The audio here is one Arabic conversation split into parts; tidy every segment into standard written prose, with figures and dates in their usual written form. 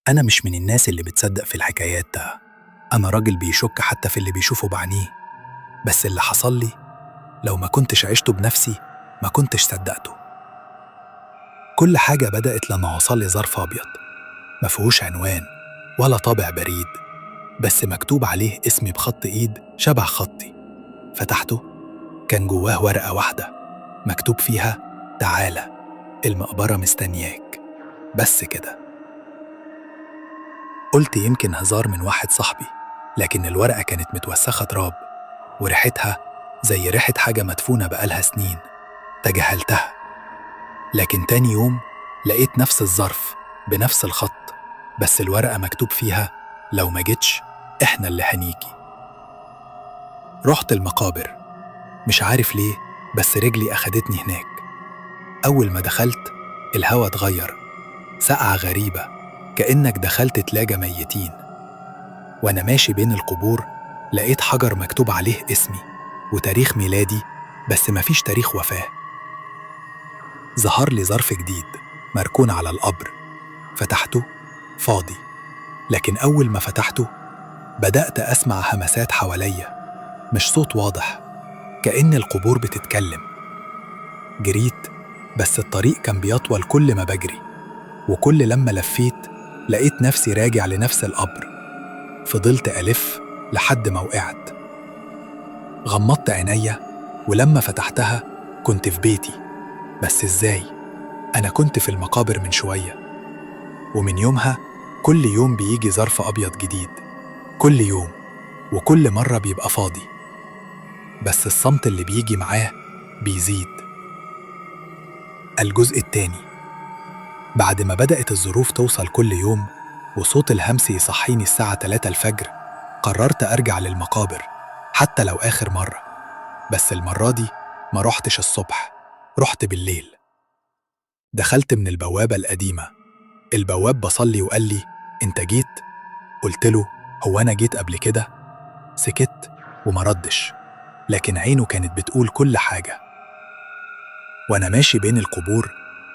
أنا مش من الناس اللي بتصدق في الحكايات ده. أنا راجل بيشك حتى في اللي بيشوفه بعينيه. بس اللي حصل لي لو ما كنتش عشته بنفسي ما كنتش صدقته. كل حاجة بدأت لما وصل لي ظرف أبيض ما فيهوش عنوان ولا طابع بريد، بس مكتوب عليه اسمي بخط إيد شبه خطي. فتحته، كان جواه ورقة واحدة مكتوب فيها: تعالى، المقبرة مستنياك. بس كده. قلت يمكن هزار من واحد صاحبي، لكن الورقة كانت متوسخة تراب وريحتها زي ريحة حاجة مدفونة بقالها سنين. تجاهلتها، لكن تاني يوم لقيت نفس الظرف بنفس الخط، بس الورقة مكتوب فيها: لو ما جيتش إحنا اللي هنيجي. رحت المقابر، مش عارف ليه بس رجلي أخدتني هناك. أول ما دخلت الهوا اتغير، سقعة غريبة كأنك دخلت تلاجة ميتين. وأنا ماشي بين القبور لقيت حجر مكتوب عليه اسمي وتاريخ ميلادي، بس مفيش تاريخ وفاة. ظهر لي ظرف جديد مركون على القبر، فتحته فاضي، لكن أول ما فتحته بدأت أسمع همسات حواليا، مش صوت واضح، كأن القبور بتتكلم. جريت، بس الطريق كان بيطول كل ما بجري، وكل لما لفيت لقيت نفسي راجع لنفس القبر. فضلت ألف لحد ما وقعت. غمضت عينيا، ولما فتحتها كنت في بيتي. بس إزاي؟ أنا كنت في المقابر من شوية. ومن يومها كل يوم بيجي ظرف أبيض جديد، كل يوم، وكل مرة بيبقى فاضي، بس الصمت اللي بيجي معاه بيزيد. الجزء التاني. بعد ما بدأت الظروف توصل كل يوم وصوت الهمس يصحيني الساعة 3 الفجر، قررت أرجع للمقابر حتى لو آخر مرة. بس المرة دي ما رحتش الصبح، رحت بالليل. دخلت من البوابة القديمة. البواب بصلي وقال لي: انت جيت؟ قلت له: هو أنا جيت قبل كده؟ سكت وما ردش، لكن عينه كانت بتقول كل حاجة. وأنا ماشي بين القبور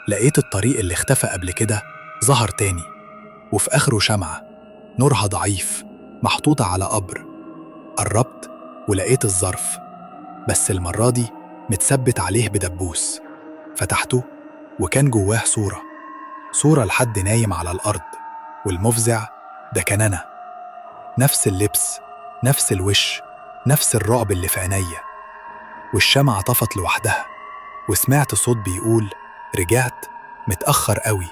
لقيت الطريق اللي اختفى قبل كده ظهر تاني، وفي آخره شمعة نورها ضعيف محطوطة على قبر. قربت ولقيت الظرف، بس المرة دي متثبت عليه بدبوس. فتحته وكان جواه صورة لحد نايم على الأرض، والمفزع ده كان أنا. نفس اللبس، نفس الوش، نفس الرعب اللي في عينيا. والشمعة طفت لوحدها، وسمعت صوت بيقول: رجعت متأخر قوي.